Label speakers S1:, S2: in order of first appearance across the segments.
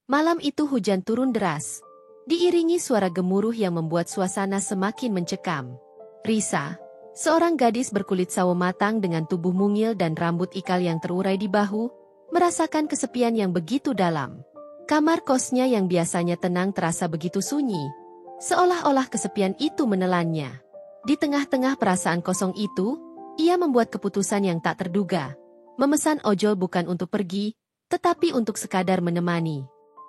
S1: Malam itu hujan turun deras, diiringi suara gemuruh yang membuat suasana semakin mencekam. Risa, seorang gadis berkulit sawo matang dengan tubuh mungil dan rambut ikal yang terurai di bahu, merasakan kesepian yang begitu dalam. Kamar kosnya yang biasanya tenang terasa begitu sunyi, seolah-olah kesepian itu menelannya. Di tengah-tengah perasaan kosong itu, ia membuat keputusan yang tak terduga. Memesan ojol bukan untuk pergi, tetapi untuk sekadar menemani.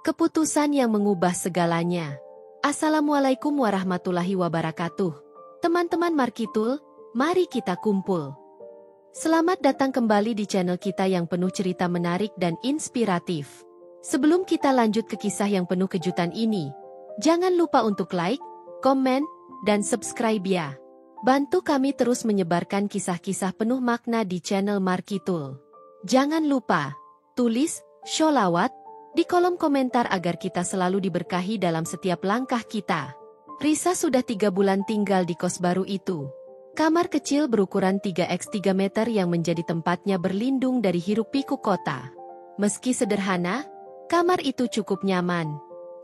S1: Keputusan yang mengubah segalanya. Assalamualaikum warahmatullahi wabarakatuh. Teman-teman Markitul, mari kita kumpul. Selamat datang kembali di channel kita yang penuh cerita menarik dan inspiratif. Sebelum kita lanjut ke kisah yang penuh kejutan ini, jangan lupa untuk like, komen, dan subscribe ya. Bantu kami terus menyebarkan kisah-kisah penuh makna di channel Markitul. Jangan lupa, tulis, sholawat, di kolom komentar agar kita selalu diberkahi dalam setiap langkah kita. Risa sudah 3 bulan tinggal di kos baru itu. Kamar kecil berukuran 3x3 meter yang menjadi tempatnya berlindung dari hiruk-pikuk kota. Meski sederhana, kamar itu cukup nyaman.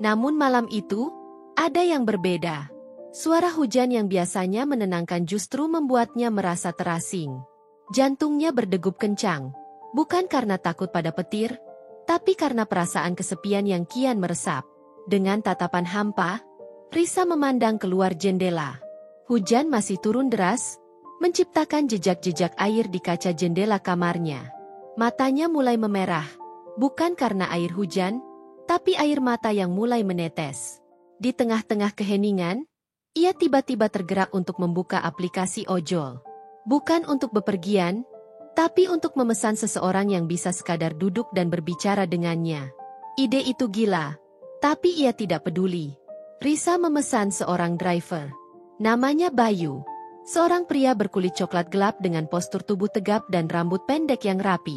S1: Namun malam itu, ada yang berbeda. Suara hujan yang biasanya menenangkan justru membuatnya merasa terasing. Jantungnya berdegup kencang, bukan karena takut pada petir, tapi karena perasaan kesepian yang kian meresap. Dengan tatapan hampa, Risa memandang keluar jendela. Hujan masih turun deras, menciptakan jejak-jejak air di kaca jendela kamarnya. Matanya mulai memerah, bukan karena air hujan, tapi air mata yang mulai menetes. Di tengah-tengah keheningan, ia tiba-tiba tergerak untuk membuka aplikasi ojol. Bukan untuk bepergian, tapi untuk memesan seseorang yang bisa sekadar duduk dan berbicara dengannya. Ide itu gila, tapi ia tidak peduli. Risa memesan seorang driver. Namanya Bayu. Seorang pria berkulit coklat gelap dengan postur tubuh tegap dan rambut pendek yang rapi.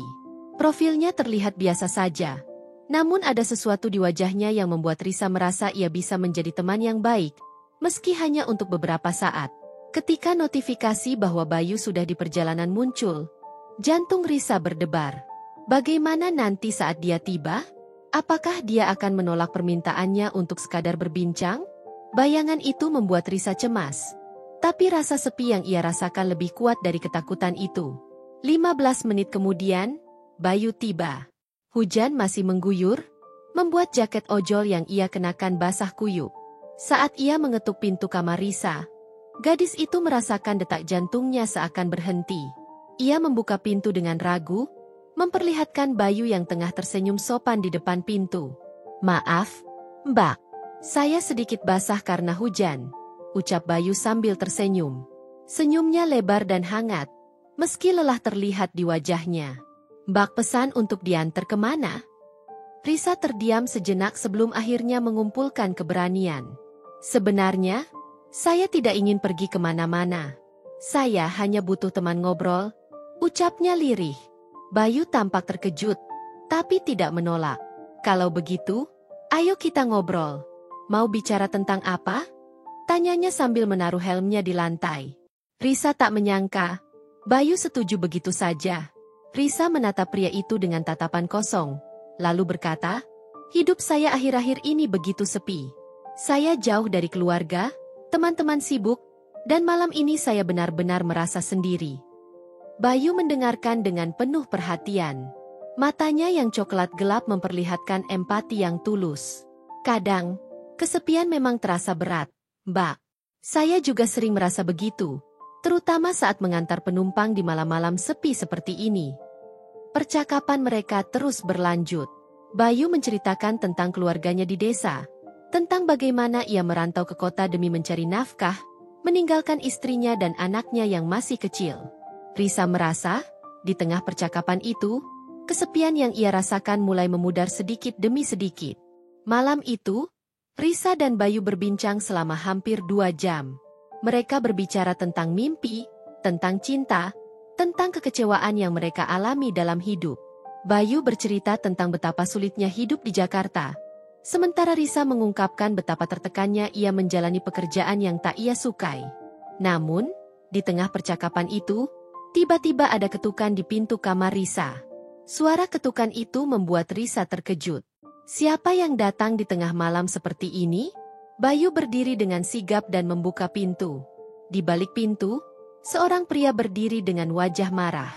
S1: Profilnya terlihat biasa saja. Namun ada sesuatu di wajahnya yang membuat Risa merasa ia bisa menjadi teman yang baik, meski hanya untuk beberapa saat. Ketika notifikasi bahwa Bayu sudah di perjalanan muncul, jantung Risa berdebar. Bagaimana nanti saat dia tiba? Apakah dia akan menolak permintaannya untuk sekadar berbincang? Bayangan itu membuat Risa cemas. Tapi rasa sepi yang ia rasakan lebih kuat dari ketakutan itu. 15 menit kemudian, Bayu tiba. Hujan masih mengguyur, membuat jaket ojol yang ia kenakan basah kuyup. Saat ia mengetuk pintu kamar Risa, gadis itu merasakan detak jantungnya seakan berhenti. Ia membuka pintu dengan ragu, memperlihatkan Bayu yang tengah tersenyum sopan di depan pintu. "Maaf, Mbak. Saya sedikit basah karena hujan," ucap Bayu sambil tersenyum. Senyumnya lebar dan hangat, meski lelah terlihat di wajahnya. "Mbak pesan untuk diantar kemana?" Risa terdiam sejenak sebelum akhirnya mengumpulkan keberanian. "Sebenarnya, saya tidak ingin pergi kemana-mana. Saya hanya butuh teman ngobrol," ucapnya lirih. Bayu tampak terkejut, tapi tidak menolak. "Kalau begitu, ayo kita ngobrol. Mau bicara tentang apa?" tanyanya sambil menaruh helmnya di lantai. Risa tak menyangka, Bayu setuju begitu saja. Risa menatap pria itu dengan tatapan kosong, lalu berkata, "Hidup saya akhir-akhir ini begitu sepi. Saya jauh dari keluarga, teman-teman sibuk, dan malam ini saya benar-benar merasa sendiri." Bayu mendengarkan dengan penuh perhatian. Matanya yang coklat gelap memperlihatkan empati yang tulus. "Kadang, kesepian memang terasa berat, Mbak. Saya juga sering merasa begitu, terutama saat mengantar penumpang di malam-malam sepi seperti ini." Percakapan mereka terus berlanjut. Bayu menceritakan tentang keluarganya di desa, tentang bagaimana ia merantau ke kota demi mencari nafkah, meninggalkan istrinya dan anaknya yang masih kecil. Risa merasa, di tengah percakapan itu, kesepian yang ia rasakan mulai memudar sedikit demi sedikit. Malam itu, Risa dan Bayu berbincang selama hampir 2 jam. Mereka berbicara tentang mimpi, tentang cinta, tentang kekecewaan yang mereka alami dalam hidup. Bayu bercerita tentang betapa sulitnya hidup di Jakarta. Sementara Risa mengungkapkan betapa tertekannya ia menjalani pekerjaan yang tak ia sukai. Namun, di tengah percakapan itu, tiba-tiba ada ketukan di pintu kamar Risa. Suara ketukan itu membuat Risa terkejut. Siapa yang datang di tengah malam seperti ini? Bayu berdiri dengan sigap dan membuka pintu. Di balik pintu, seorang pria berdiri dengan wajah marah.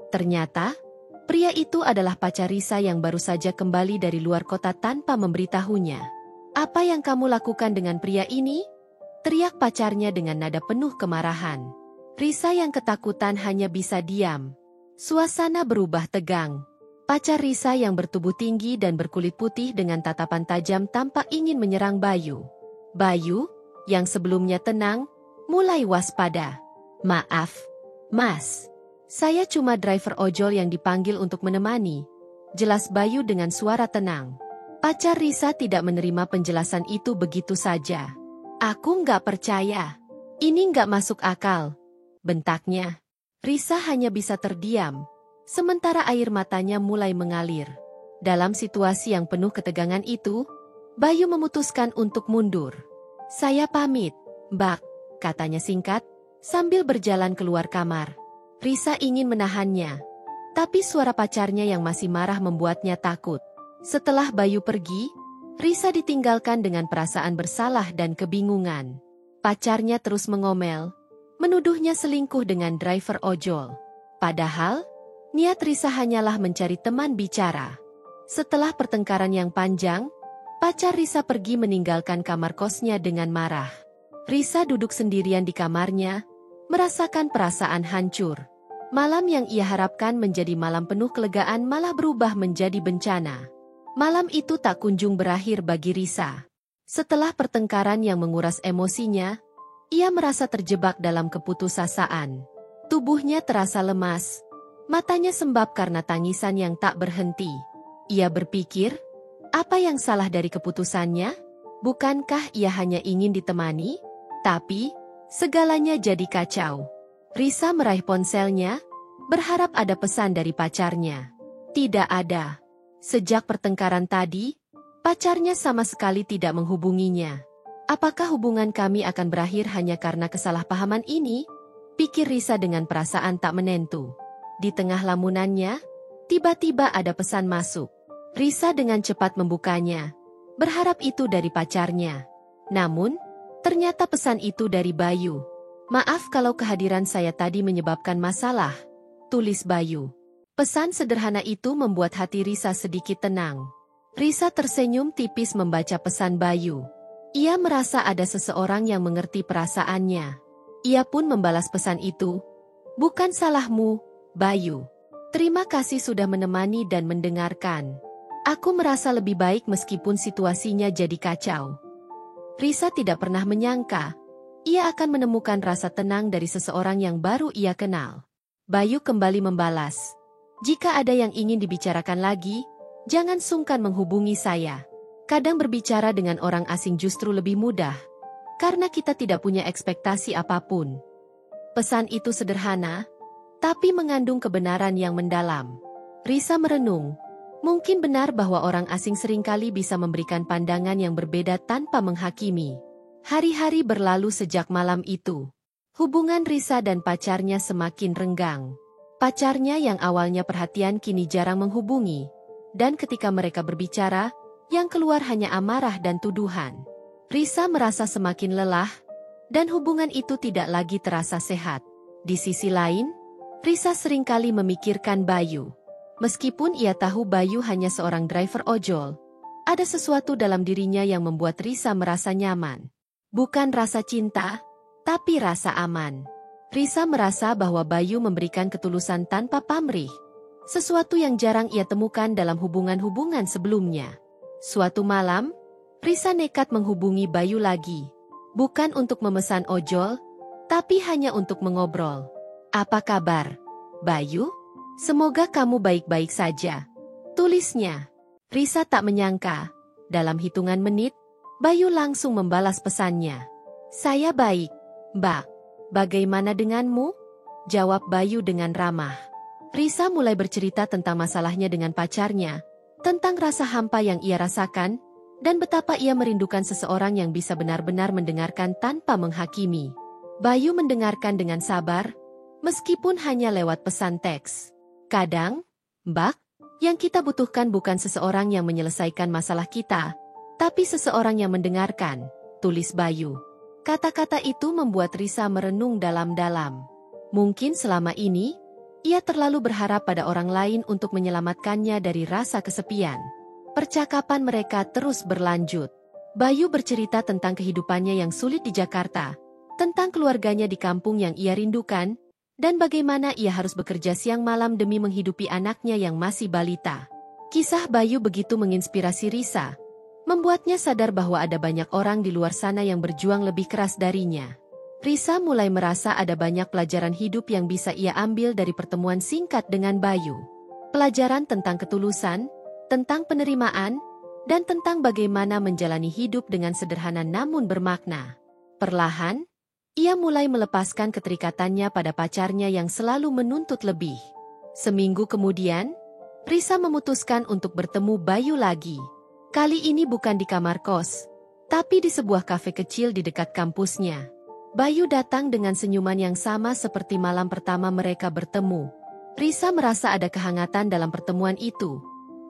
S1: Ternyata, pria itu adalah pacar Risa yang baru saja kembali dari luar kota tanpa memberitahunya. "Apa yang kamu lakukan dengan pria ini?" teriak pacarnya dengan nada penuh kemarahan. Risa yang ketakutan hanya bisa diam. Suasana berubah tegang. Pacar Risa yang bertubuh tinggi dan berkulit putih dengan tatapan tajam tampak ingin menyerang Bayu. Bayu, yang sebelumnya tenang, mulai waspada. "Maaf, Mas. Saya cuma driver ojol yang dipanggil untuk menemani," jelas Bayu dengan suara tenang. Pacar Risa tidak menerima penjelasan itu begitu saja. "Aku nggak percaya. Ini nggak masuk akal," bentaknya. Risa hanya bisa terdiam. Sementara air matanya mulai mengalir. Dalam situasi yang penuh ketegangan itu, Bayu memutuskan untuk mundur. "Saya pamit, Mbak," katanya singkat, sambil berjalan keluar kamar. Risa ingin menahannya, tapi suara pacarnya yang masih marah membuatnya takut. Setelah Bayu pergi, Risa ditinggalkan dengan perasaan bersalah dan kebingungan. Pacarnya terus mengomel, menuduhnya selingkuh dengan driver ojol. Padahal, niat Risa hanyalah mencari teman bicara. Setelah pertengkaran yang panjang, pacar Risa pergi meninggalkan kamar kosnya dengan marah. Risa duduk sendirian di kamarnya, merasakan perasaan hancur. Malam yang ia harapkan menjadi malam penuh kelegaan malah berubah menjadi bencana. Malam itu tak kunjung berakhir bagi Risa. Setelah pertengkaran yang menguras emosinya, ia merasa terjebak dalam keputusasaan. Tubuhnya terasa lemas. Matanya sembab karena tangisan yang tak berhenti. Ia berpikir, apa yang salah dari keputusannya? Bukankah ia hanya ingin ditemani? Tapi, segalanya jadi kacau. Risa meraih ponselnya, berharap ada pesan dari pacarnya. Tidak ada. Sejak pertengkaran tadi, pacarnya sama sekali tidak menghubunginya. Apakah hubungan kami akan berakhir hanya karena kesalahpahaman ini? Pikir Risa dengan perasaan tak menentu. Di tengah lamunannya, tiba-tiba ada pesan masuk. Risa dengan cepat membukanya, berharap itu dari pacarnya. Namun, ternyata pesan itu dari Bayu. "Maaf kalau kehadiran saya tadi menyebabkan masalah," tulis Bayu. Pesan sederhana itu membuat hati Risa sedikit tenang. Risa tersenyum tipis membaca pesan Bayu. Ia merasa ada seseorang yang mengerti perasaannya. Ia pun membalas pesan itu. "Bukan salahmu, Bayu. Terima kasih sudah menemani dan mendengarkan. Aku merasa lebih baik meskipun situasinya jadi kacau." Risa tidak pernah menyangka, ia akan menemukan rasa tenang dari seseorang yang baru ia kenal. Bayu kembali membalas, "Jika ada yang ingin dibicarakan lagi, jangan sungkan menghubungi saya. Kadang berbicara dengan orang asing justru lebih mudah, karena kita tidak punya ekspektasi apapun." Pesan itu sederhana, tapi mengandung kebenaran yang mendalam. Risa merenung. Mungkin benar bahwa orang asing seringkali bisa memberikan pandangan yang berbeda tanpa menghakimi. Hari-hari berlalu sejak malam itu. Hubungan Risa dan pacarnya semakin renggang. Pacarnya yang awalnya perhatian kini jarang menghubungi. Dan ketika mereka berbicara, yang keluar hanya amarah dan tuduhan. Risa merasa semakin lelah, dan hubungan itu tidak lagi terasa sehat. Di sisi lain, Risa seringkali memikirkan Bayu. Meskipun ia tahu Bayu hanya seorang driver ojol, ada sesuatu dalam dirinya yang membuat Risa merasa nyaman. Bukan rasa cinta, tapi rasa aman. Risa merasa bahwa Bayu memberikan ketulusan tanpa pamrih. Sesuatu yang jarang ia temukan dalam hubungan-hubungan sebelumnya. Suatu malam, Risa nekat menghubungi Bayu lagi. Bukan untuk memesan ojol, tapi hanya untuk mengobrol. "Apa kabar, Bayu? Semoga kamu baik-baik saja," tulisnya. Risa tak menyangka, dalam hitungan menit, Bayu langsung membalas pesannya. "Saya baik, Mbak. Bagaimana denganmu?" jawab Bayu dengan ramah. Risa mulai bercerita tentang masalahnya dengan pacarnya, tentang rasa hampa yang ia rasakan, dan betapa ia merindukan seseorang yang bisa benar-benar mendengarkan tanpa menghakimi. Bayu mendengarkan dengan sabar, meskipun hanya lewat pesan teks. "Kadang, Mbak, Yang kita butuhkan bukan seseorang yang menyelesaikan masalah kita, tapi seseorang yang mendengarkan, tulis Bayu. Kata-kata itu membuat Risa merenung dalam-dalam. Mungkin selama ini, ia terlalu berharap pada orang lain untuk menyelamatkannya dari rasa kesepian. Percakapan mereka terus berlanjut. Bayu bercerita tentang kehidupannya yang sulit di Jakarta, tentang keluarganya di kampung yang ia rindukan, dan bagaimana ia harus bekerja siang malam demi menghidupi anaknya yang masih balita. Kisah Bayu begitu menginspirasi Risa, membuatnya sadar bahwa ada banyak orang di luar sana yang berjuang lebih keras darinya. Risa mulai merasa ada banyak pelajaran hidup yang bisa ia ambil dari pertemuan singkat dengan Bayu. Pelajaran tentang ketulusan, tentang penerimaan, dan tentang bagaimana menjalani hidup dengan sederhana namun bermakna. Perlahan, ia mulai melepaskan keterikatannya pada pacarnya yang selalu menuntut lebih. Seminggu kemudian, Risa memutuskan untuk bertemu Bayu lagi. Kali ini bukan di kamar kos, tapi di sebuah kafe kecil di dekat kampusnya. Bayu datang dengan senyuman yang sama seperti malam pertama mereka bertemu. Risa merasa ada kehangatan dalam pertemuan itu.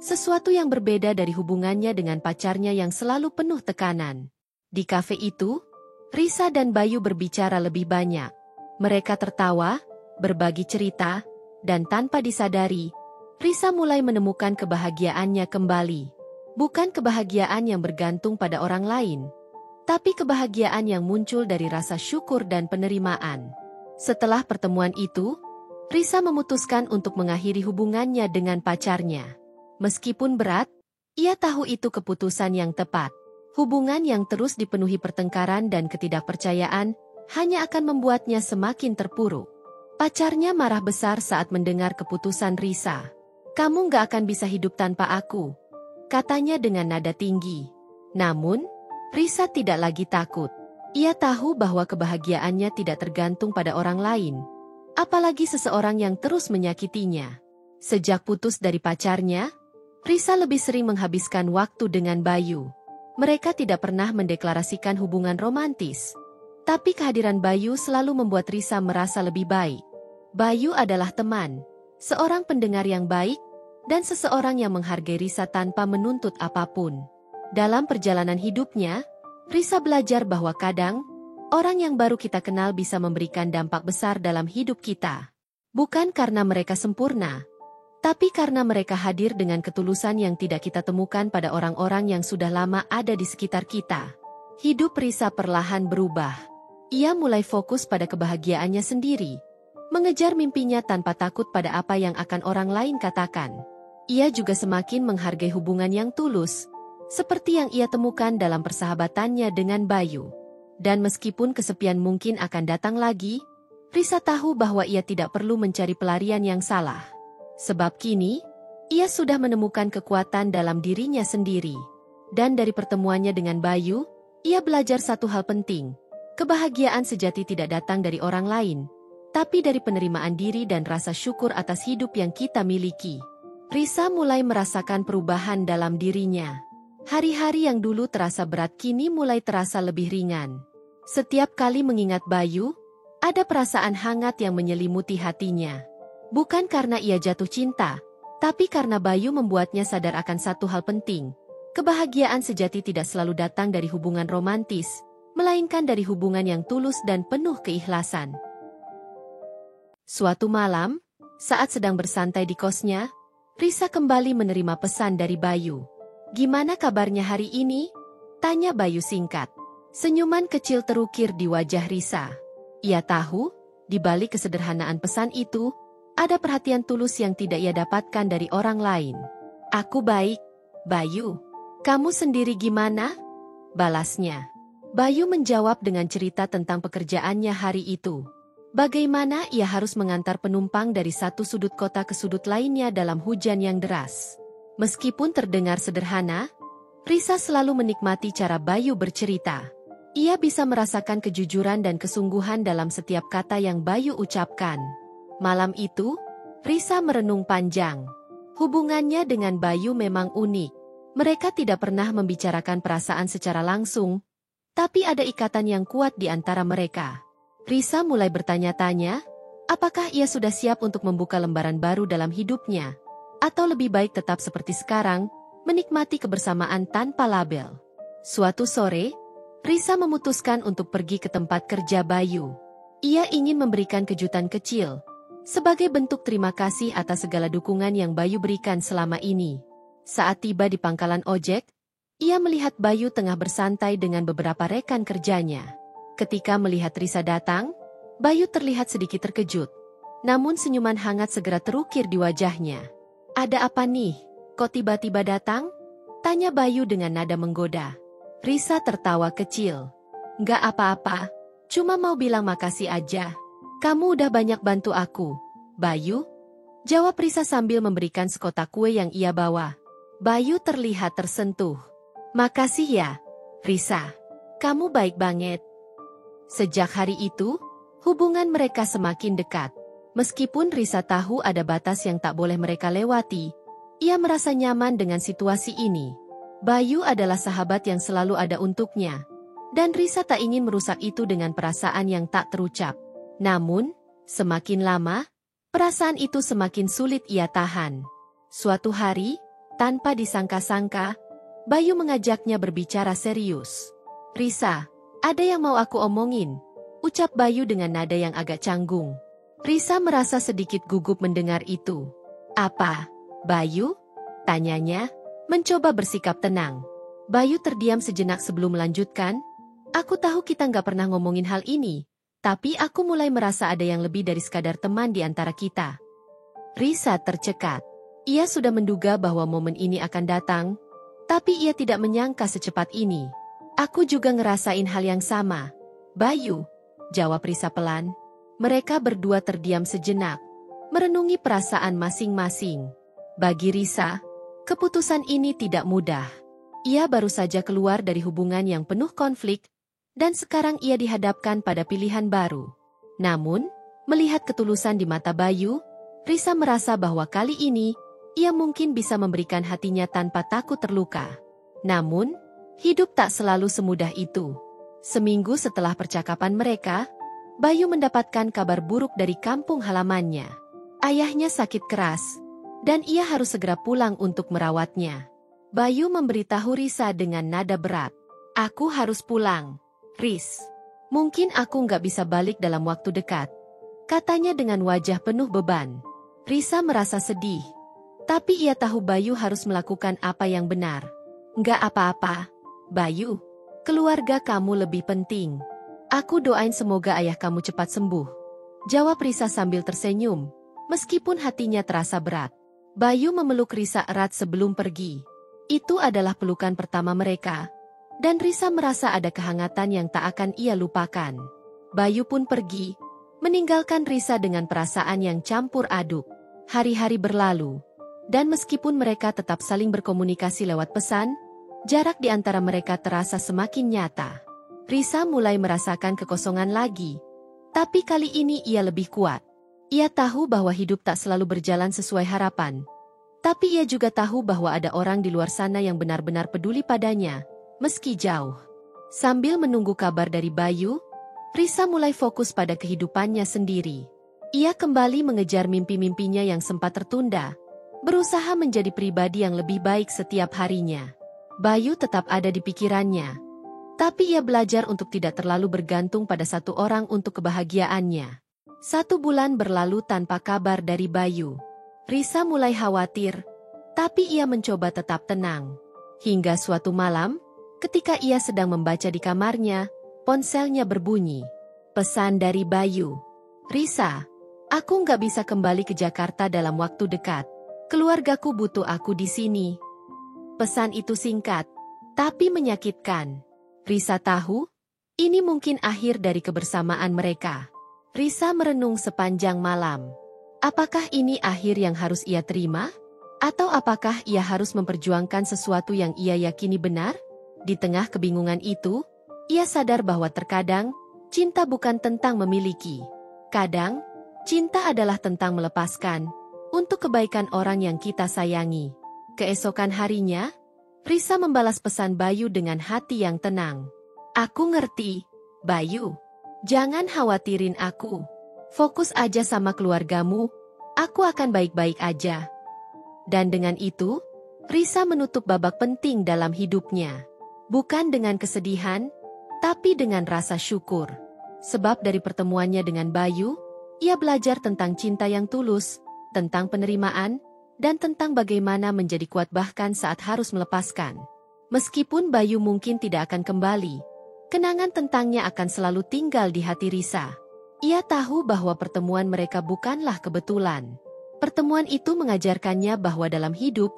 S1: Sesuatu yang berbeda dari hubungannya dengan pacarnya yang selalu penuh tekanan. Di kafe itu, Risa dan Bayu berbicara lebih banyak. Mereka tertawa, berbagi cerita, dan tanpa disadari, Risa mulai menemukan kebahagiaannya kembali. Bukan kebahagiaan yang bergantung pada orang lain, tapi kebahagiaan yang muncul dari rasa syukur dan penerimaan. Setelah pertemuan itu, Risa memutuskan untuk mengakhiri hubungannya dengan pacarnya. Meskipun berat, ia tahu itu keputusan yang tepat. Hubungan yang terus dipenuhi pertengkaran dan ketidakpercayaan hanya akan membuatnya semakin terpuruk. Pacarnya marah besar saat mendengar keputusan Risa. "Kamu gak akan bisa hidup tanpa aku," katanya dengan nada tinggi. Namun, Risa tidak lagi takut. Ia tahu bahwa kebahagiaannya tidak tergantung pada orang lain, apalagi seseorang yang terus menyakitinya. Sejak putus dari pacarnya, Risa lebih sering menghabiskan waktu dengan Bayu. Mereka tidak pernah mendeklarasikan hubungan romantis, tapi kehadiran Bayu selalu membuat Risa merasa lebih baik. Bayu adalah teman, seorang pendengar yang baik, dan seseorang yang menghargai Risa tanpa menuntut apapun. Dalam perjalanan hidupnya, Risa belajar bahwa kadang, orang yang baru kita kenal bisa memberikan dampak besar dalam hidup kita. Bukan karena mereka sempurna, tapi karena mereka hadir dengan ketulusan yang tidak kita temukan pada orang-orang yang sudah lama ada di sekitar kita. Hidup Risa perlahan berubah. Ia mulai fokus pada kebahagiaannya sendiri, mengejar mimpinya tanpa takut pada apa yang akan orang lain katakan. Ia juga semakin menghargai hubungan yang tulus, seperti yang ia temukan dalam persahabatannya dengan Bayu. Dan meskipun kesepian mungkin akan datang lagi, Risa tahu bahwa ia tidak perlu mencari pelarian yang salah. Sebab kini, ia sudah menemukan kekuatan dalam dirinya sendiri. Dan dari pertemuannya dengan Bayu, ia belajar satu hal penting. Kebahagiaan sejati tidak datang dari orang lain, tapi dari penerimaan diri dan rasa syukur atas hidup yang kita miliki. Risa mulai merasakan perubahan dalam dirinya. Hari-hari yang dulu terasa berat kini mulai terasa lebih ringan. Setiap kali mengingat Bayu, ada perasaan hangat yang menyelimuti hatinya. Bukan karena ia jatuh cinta, tapi karena Bayu membuatnya sadar akan satu hal penting. Kebahagiaan sejati tidak selalu datang dari hubungan romantis, melainkan dari hubungan yang tulus dan penuh keikhlasan. Suatu malam, saat sedang bersantai di kosnya, Risa kembali menerima pesan dari Bayu. "Gimana kabarnya hari ini?" tanya Bayu singkat. Senyuman kecil terukir di wajah Risa. Ia tahu, di balik kesederhanaan pesan itu, ada perhatian tulus yang tidak ia dapatkan dari orang lain. "Aku baik, Bayu. Kamu sendiri gimana?" balasnya. Bayu menjawab dengan cerita tentang pekerjaannya hari itu. Bagaimana ia harus mengantar penumpang dari satu sudut kota ke sudut lainnya dalam hujan yang deras. Meskipun terdengar sederhana, Risa selalu menikmati cara Bayu bercerita. Ia bisa merasakan kejujuran dan kesungguhan dalam setiap kata yang Bayu ucapkan. Malam itu, Risa merenung panjang. Hubungannya dengan Bayu memang unik. Mereka tidak pernah membicarakan perasaan secara langsung, tapi ada ikatan yang kuat di antara mereka. Risa mulai bertanya-tanya, apakah ia sudah siap untuk membuka lembaran baru dalam hidupnya? Atau lebih baik tetap seperti sekarang, menikmati kebersamaan tanpa label. Suatu sore, Risa memutuskan untuk pergi ke tempat kerja Bayu. Ia ingin memberikan kejutan kecil, sebagai bentuk terima kasih atas segala dukungan yang Bayu berikan selama ini. Saat tiba di pangkalan ojek, ia melihat Bayu tengah bersantai dengan beberapa rekan kerjanya. Ketika melihat Risa datang, Bayu terlihat sedikit terkejut. Namun senyuman hangat segera terukir di wajahnya. "Ada apa nih? Kok tiba-tiba datang?" tanya Bayu dengan nada menggoda. Risa tertawa kecil. "Nggak apa-apa, cuma mau bilang makasih aja. Kamu udah banyak bantu aku, Bayu," jawab Risa sambil memberikan sekotak kue yang ia bawa. Bayu terlihat tersentuh. "Makasih ya, Risa. Kamu baik banget." Sejak hari itu, hubungan mereka semakin dekat. Meskipun Risa tahu ada batas yang tak boleh mereka lewati, ia merasa nyaman dengan situasi ini. Bayu adalah sahabat yang selalu ada untuknya, dan Risa tak ingin merusak itu dengan perasaan yang tak terucap. Namun, semakin lama, perasaan itu semakin sulit ia tahan. Suatu hari, tanpa disangka-sangka, Bayu mengajaknya berbicara serius. "Risa, ada yang mau aku omongin," ucap Bayu dengan nada yang agak canggung. Risa merasa sedikit gugup mendengar itu. "Apa, Bayu?" tanyanya, mencoba bersikap tenang. Bayu terdiam sejenak sebelum melanjutkan, "Aku tahu kita nggak pernah ngomongin hal ini, tapi aku mulai merasa ada yang lebih dari sekadar teman di antara kita." Risa tercekat. Ia sudah menduga bahwa momen ini akan datang, tapi ia tidak menyangka secepat ini. "Aku juga ngerasain hal yang sama, Bayu," jawab Risa pelan. Mereka berdua terdiam sejenak, merenungi perasaan masing-masing. Bagi Risa, keputusan ini tidak mudah. Ia baru saja keluar dari hubungan yang penuh konflik, dan sekarang ia dihadapkan pada pilihan baru. Namun, melihat ketulusan di mata Bayu, Risa merasa bahwa kali ini, ia mungkin bisa memberikan hatinya tanpa takut terluka. Namun, hidup tak selalu semudah itu. Seminggu setelah percakapan mereka, Bayu mendapatkan kabar buruk dari kampung halamannya. Ayahnya sakit keras, dan ia harus segera pulang untuk merawatnya. Bayu memberitahu Risa dengan nada berat. "Aku harus pulang, Riz. Mungkin aku nggak bisa balik dalam waktu dekat," katanya dengan wajah penuh beban. Risa merasa sedih, tapi ia tahu Bayu harus melakukan apa yang benar. "Nggak apa-apa, Bayu. Keluarga kamu lebih penting. Aku doain semoga ayah kamu cepat sembuh," jawab Risa sambil tersenyum, meskipun hatinya terasa berat. Bayu memeluk Risa erat sebelum pergi. Itu adalah pelukan pertama mereka, dan Risa merasa ada kehangatan yang tak akan ia lupakan. Bayu pun pergi, meninggalkan Risa dengan perasaan yang campur aduk. Hari-hari berlalu, dan meskipun mereka tetap saling berkomunikasi lewat pesan, jarak di antara mereka terasa semakin nyata. Risa mulai merasakan kekosongan lagi, tapi kali ini ia lebih kuat. Ia tahu bahwa hidup tak selalu berjalan sesuai harapan. Tapi ia juga tahu bahwa ada orang di luar sana yang benar-benar peduli padanya, meski jauh. Sambil menunggu kabar dari Bayu, Risa mulai fokus pada kehidupannya sendiri. Ia kembali mengejar mimpi-mimpinya yang sempat tertunda, berusaha menjadi pribadi yang lebih baik setiap harinya. Bayu tetap ada di pikirannya, tapi ia belajar untuk tidak terlalu bergantung pada satu orang untuk kebahagiaannya. 1 bulan berlalu tanpa kabar dari Bayu. Risa mulai khawatir, tapi ia mencoba tetap tenang. Hingga suatu malam, ketika ia sedang membaca di kamarnya, ponselnya berbunyi. Pesan dari Bayu. "Risa, aku nggak bisa kembali ke Jakarta dalam waktu dekat. Keluargaku butuh aku di sini." Pesan itu singkat, tapi menyakitkan. Risa tahu, ini mungkin akhir dari kebersamaan mereka. Risa merenung sepanjang malam. Apakah ini akhir yang harus ia terima? Atau apakah ia harus memperjuangkan sesuatu yang ia yakini benar? Di tengah kebingungan itu, ia sadar bahwa terkadang, cinta bukan tentang memiliki. Kadang, cinta adalah tentang melepaskan, untuk kebaikan orang yang kita sayangi. Keesokan harinya, Risa membalas pesan Bayu dengan hati yang tenang. "Aku ngerti, Bayu. Jangan khawatirin aku. Fokus aja sama keluargamu, aku akan baik-baik aja." Dan dengan itu, Risa menutup babak penting dalam hidupnya. Bukan dengan kesedihan, tapi dengan rasa syukur. Sebab dari pertemuannya dengan Bayu, ia belajar tentang cinta yang tulus, tentang penerimaan, dan tentang bagaimana menjadi kuat bahkan saat harus melepaskan. Meskipun Bayu mungkin tidak akan kembali, kenangan tentangnya akan selalu tinggal di hati Risa. Ia tahu bahwa pertemuan mereka bukanlah kebetulan. Pertemuan itu mengajarkannya bahwa dalam hidup,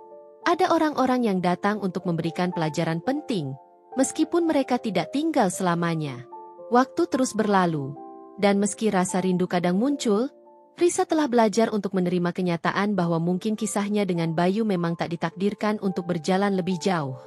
S1: ada orang-orang yang datang untuk memberikan pelajaran penting, meskipun mereka tidak tinggal selamanya. Waktu terus berlalu, dan meski rasa rindu kadang muncul, Risa telah belajar untuk menerima kenyataan bahwa mungkin kisahnya dengan Bayu memang tak ditakdirkan untuk berjalan lebih jauh.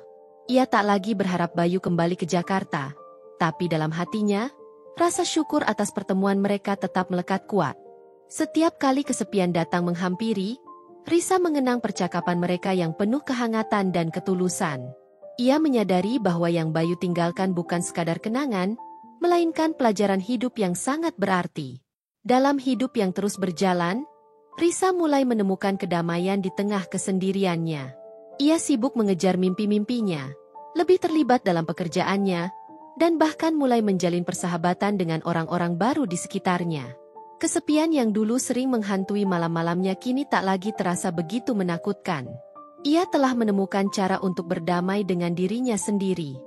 S1: Ia tak lagi berharap Bayu kembali ke Jakarta, tapi dalam hatinya, rasa syukur atas pertemuan mereka tetap melekat kuat. Setiap kali kesepian datang menghampiri, Risa mengenang percakapan mereka yang penuh kehangatan dan ketulusan. Ia menyadari bahwa yang Bayu tinggalkan bukan sekadar kenangan, melainkan pelajaran hidup yang sangat berarti. Dalam hidup yang terus berjalan, Risa mulai menemukan kedamaian di tengah kesendiriannya. Ia sibuk mengejar mimpi-mimpinya, lebih terlibat dalam pekerjaannya, dan bahkan mulai menjalin persahabatan dengan orang-orang baru di sekitarnya. Kesepian yang dulu sering menghantui malam-malamnya kini tak lagi terasa begitu menakutkan. Ia telah menemukan cara untuk berdamai dengan dirinya sendiri.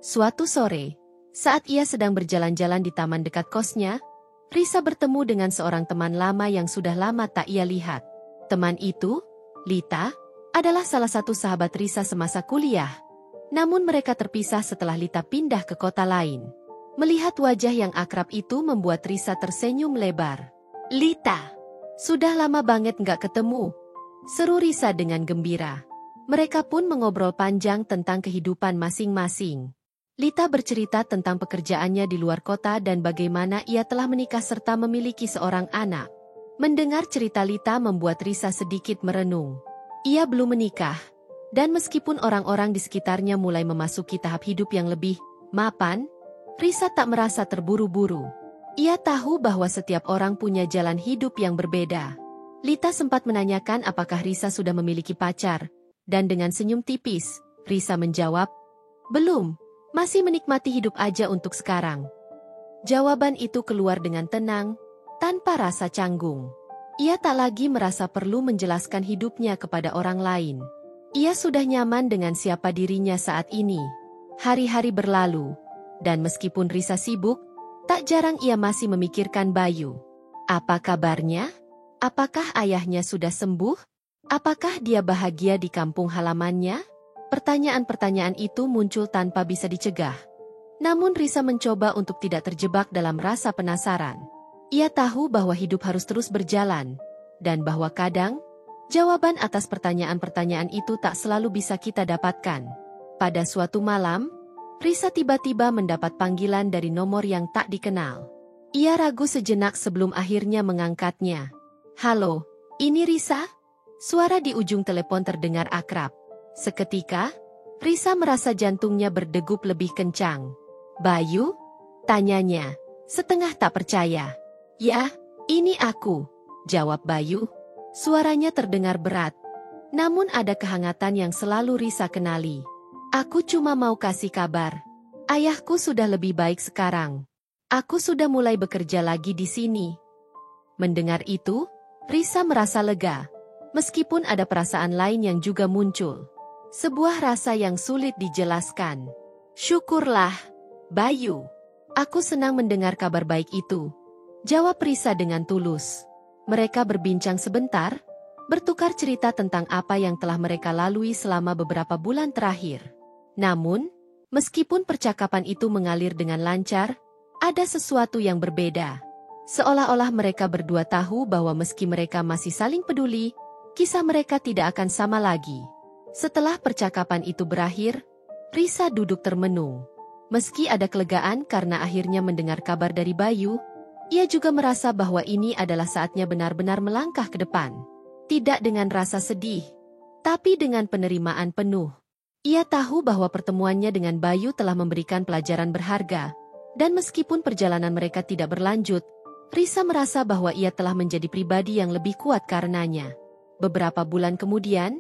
S1: Suatu sore, saat ia sedang berjalan-jalan di taman dekat kosnya, Risa bertemu dengan seorang teman lama yang sudah lama tak ia lihat. Teman itu, Lita, adalah salah satu sahabat Risa semasa kuliah. Namun mereka terpisah setelah Lita pindah ke kota lain. Melihat wajah yang akrab itu membuat Risa tersenyum lebar. "Lita, sudah lama banget nggak ketemu," seru Risa dengan gembira. Mereka pun mengobrol panjang tentang kehidupan masing-masing. Lita bercerita tentang pekerjaannya di luar kota dan bagaimana ia telah menikah serta memiliki seorang anak. Mendengar cerita Lita membuat Risa sedikit merenung. Ia belum menikah, dan meskipun orang-orang di sekitarnya mulai memasuki tahap hidup yang lebih mapan, Risa tak merasa terburu-buru. Ia tahu bahwa setiap orang punya jalan hidup yang berbeda. Lita sempat menanyakan apakah Risa sudah memiliki pacar, dan dengan senyum tipis, Risa menjawab, "Belum, masih menikmati hidup aja untuk sekarang." Jawaban itu keluar dengan tenang, tanpa rasa canggung. Ia tak lagi merasa perlu menjelaskan hidupnya kepada orang lain. Ia sudah nyaman dengan siapa dirinya saat ini. Hari-hari berlalu. Dan meskipun Risa sibuk, tak jarang ia masih memikirkan Bayu. Apa kabarnya? Apakah ayahnya sudah sembuh? Apakah dia bahagia di kampung halamannya? Pertanyaan-pertanyaan itu muncul tanpa bisa dicegah. Namun Risa mencoba untuk tidak terjebak dalam rasa penasaran. Ia tahu bahwa hidup harus terus berjalan, dan bahwa kadang, jawaban atas pertanyaan-pertanyaan itu tak selalu bisa kita dapatkan. Pada suatu malam, Risa tiba-tiba mendapat panggilan dari nomor yang tak dikenal. Ia ragu sejenak sebelum akhirnya mengangkatnya. "Halo, ini Risa?" Suara di ujung telepon terdengar akrab. Seketika, Risa merasa jantungnya berdegup lebih kencang. "Bayu?" tanyanya, setengah tak percaya. "Ya, ini aku," jawab Bayu. Suaranya terdengar berat, namun ada kehangatan yang selalu Risa kenali. "Aku cuma mau kasih kabar. Ayahku sudah lebih baik sekarang. Aku sudah mulai bekerja lagi di sini." Mendengar itu, Risa merasa lega, meskipun ada perasaan lain yang juga muncul. Sebuah rasa yang sulit dijelaskan. "Syukurlah, Bayu. Aku senang mendengar kabar baik itu," jawab Risa dengan tulus. Mereka berbincang sebentar, bertukar cerita tentang apa yang telah mereka lalui selama beberapa bulan terakhir. Namun, meskipun percakapan itu mengalir dengan lancar, ada sesuatu yang berbeda. Seolah-olah mereka berdua tahu bahwa meski mereka masih saling peduli, kisah mereka tidak akan sama lagi. Setelah percakapan itu berakhir, Risa duduk termenung. Meski ada kelegaan karena akhirnya mendengar kabar dari Bayu, ia juga merasa bahwa ini adalah saatnya benar-benar melangkah ke depan. Tidak dengan rasa sedih, tapi dengan penerimaan penuh. Ia tahu bahwa pertemuannya dengan Bayu telah memberikan pelajaran berharga, dan meskipun perjalanan mereka tidak berlanjut, Risa merasa bahwa ia telah menjadi pribadi yang lebih kuat karenanya. Beberapa bulan kemudian,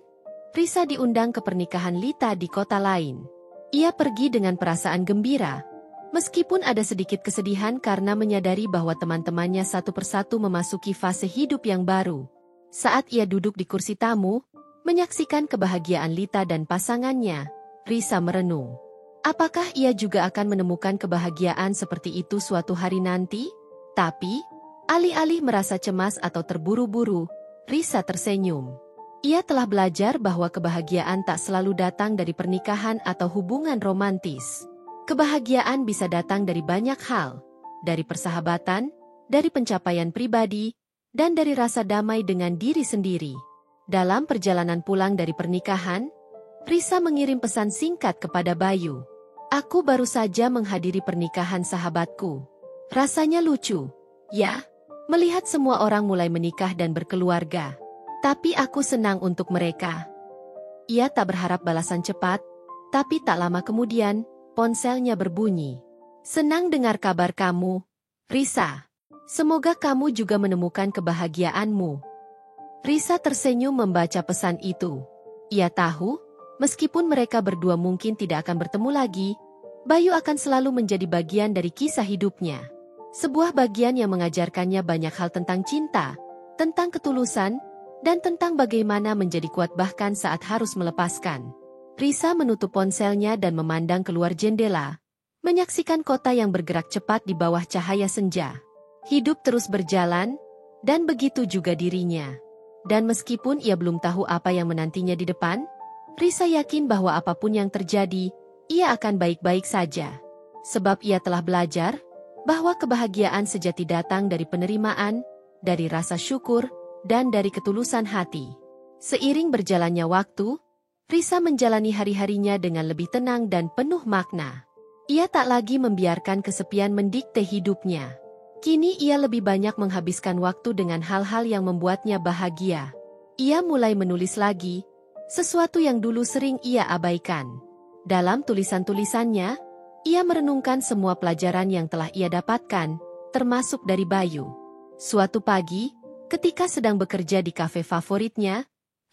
S1: Risa diundang ke pernikahan Lita di kota lain. Ia pergi dengan perasaan gembira, meskipun ada sedikit kesedihan karena menyadari bahwa teman-temannya satu persatu memasuki fase hidup yang baru. Saat ia duduk di kursi tamu, menyaksikan kebahagiaan Lita dan pasangannya, Risa merenung. Apakah ia juga akan menemukan kebahagiaan seperti itu suatu hari nanti? Tapi, alih-alih merasa cemas atau terburu-buru, Risa tersenyum. Ia telah belajar bahwa kebahagiaan tak selalu datang dari pernikahan atau hubungan romantis. Kebahagiaan bisa datang dari banyak hal, dari persahabatan, dari pencapaian pribadi, dan dari rasa damai dengan diri sendiri. Dalam perjalanan pulang dari pernikahan, Risa mengirim pesan singkat kepada Bayu. Aku baru saja menghadiri pernikahan sahabatku. Rasanya lucu, ya, melihat semua orang mulai menikah dan berkeluarga. Tapi aku senang untuk mereka. Ia tak berharap balasan cepat, tapi tak lama kemudian, ponselnya berbunyi. Senang dengar kabar kamu, Risa. Semoga kamu juga menemukan kebahagiaanmu. Risa tersenyum membaca pesan itu. Ia tahu, meskipun mereka berdua mungkin tidak akan bertemu lagi, Bayu akan selalu menjadi bagian dari kisah hidupnya. Sebuah bagian yang mengajarkannya banyak hal tentang cinta, tentang ketulusan, dan tentang bagaimana menjadi kuat bahkan saat harus melepaskan. Risa menutup ponselnya dan memandang keluar jendela, menyaksikan kota yang bergerak cepat di bawah cahaya senja. Hidup terus berjalan, dan begitu juga dirinya. Dan meskipun ia belum tahu apa yang menantinya di depan, Risa yakin bahwa apapun yang terjadi, ia akan baik-baik saja. Sebab ia telah belajar bahwa kebahagiaan sejati datang dari penerimaan, dari rasa syukur, dan dari ketulusan hati. Seiring berjalannya waktu, Risa menjalani hari-harinya dengan lebih tenang dan penuh makna. Ia tak lagi membiarkan kesepian mendikte hidupnya. Kini ia lebih banyak menghabiskan waktu dengan hal-hal yang membuatnya bahagia. Ia mulai menulis lagi, sesuatu yang dulu sering ia abaikan. Dalam tulisan-tulisannya, ia merenungkan semua pelajaran yang telah ia dapatkan, termasuk dari Bayu. Suatu pagi, ketika sedang bekerja di kafe favoritnya,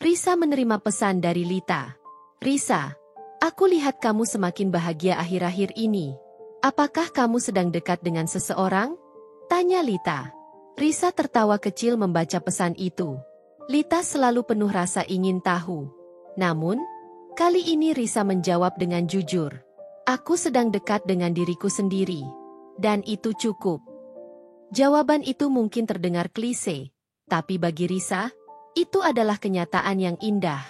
S1: Risa menerima pesan dari Lita. Risa, aku lihat kamu semakin bahagia akhir-akhir ini. Apakah kamu sedang dekat dengan seseorang? Tanya Lita. Risa tertawa kecil membaca pesan itu. Lita selalu penuh rasa ingin tahu. Namun, kali ini Risa menjawab dengan jujur. Aku sedang dekat dengan diriku sendiri. Dan itu cukup. Jawaban itu mungkin terdengar klise. Tapi bagi Risa, itu adalah kenyataan yang indah.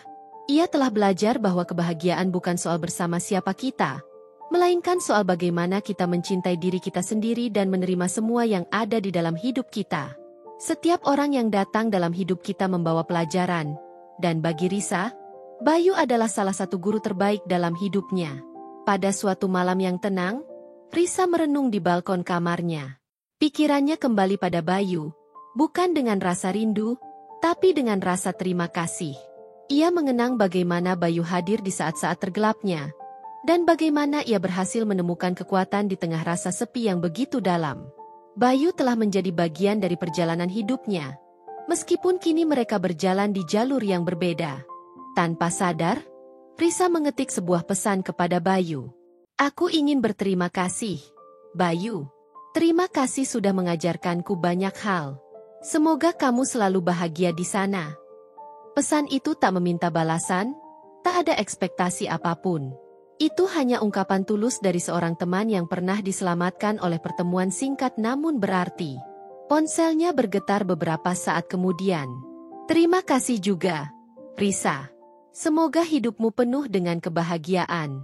S1: Ia telah belajar bahwa kebahagiaan bukan soal bersama siapa kita, melainkan soal bagaimana kita mencintai diri kita sendiri dan menerima semua yang ada di dalam hidup kita. Setiap orang yang datang dalam hidup kita membawa pelajaran, dan bagi Risa, Bayu adalah salah satu guru terbaik dalam hidupnya. Pada suatu malam yang tenang, Risa merenung di balkon kamarnya. Pikirannya kembali pada Bayu. Bukan dengan rasa rindu, tapi dengan rasa terima kasih. Ia mengenang bagaimana Bayu hadir di saat-saat tergelapnya, dan bagaimana ia berhasil menemukan kekuatan di tengah rasa sepi yang begitu dalam. Bayu telah menjadi bagian dari perjalanan hidupnya, meskipun kini mereka berjalan di jalur yang berbeda. Tanpa sadar, Risa mengetik sebuah pesan kepada Bayu. Aku ingin berterima kasih, Bayu. Terima kasih sudah mengajarkanku banyak hal. Semoga kamu selalu bahagia di sana. Pesan itu tak meminta balasan, tak ada ekspektasi apapun. Itu hanya ungkapan tulus dari seorang teman yang pernah diselamatkan oleh pertemuan singkat namun berarti. Ponselnya bergetar beberapa saat kemudian. Terima kasih juga, Risa. Semoga hidupmu penuh dengan kebahagiaan.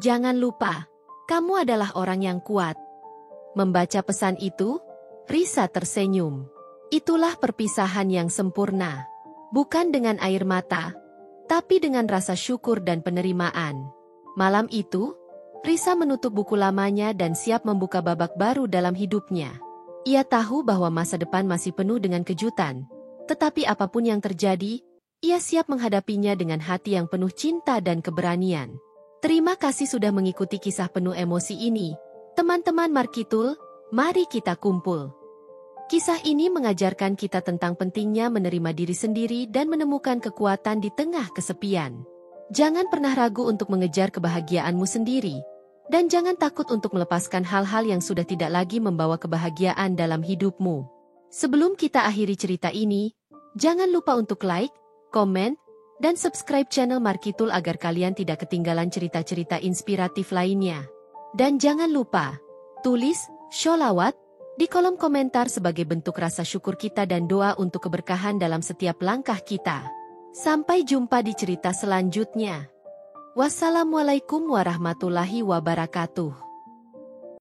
S1: Jangan lupa, kamu adalah orang yang kuat. Membaca pesan itu, Risa tersenyum. Itulah perpisahan yang sempurna. Bukan dengan air mata, tapi dengan rasa syukur dan penerimaan. Malam itu, Risa menutup buku lamanya dan siap membuka babak baru dalam hidupnya. Ia tahu bahwa masa depan masih penuh dengan kejutan. Tetapi apapun yang terjadi, ia siap menghadapinya dengan hati yang penuh cinta dan keberanian. Terima kasih sudah mengikuti kisah penuh emosi ini. Teman-teman Markitul, mari kita kumpul. Kisah ini mengajarkan kita tentang pentingnya menerima diri sendiri dan menemukan kekuatan di tengah kesepian. Jangan pernah ragu untuk mengejar kebahagiaanmu sendiri. Dan jangan takut untuk melepaskan hal-hal yang sudah tidak lagi membawa kebahagiaan dalam hidupmu. Sebelum kita akhiri cerita ini, jangan lupa untuk like, komen, dan subscribe channel Markitul agar kalian tidak ketinggalan cerita-cerita inspiratif lainnya. Dan jangan lupa, tulis sholawat di kolom komentar sebagai bentuk rasa syukur kita dan doa untuk keberkahan dalam setiap langkah kita. Sampai jumpa di cerita selanjutnya. Wassalamualaikum warahmatullahi wabarakatuh.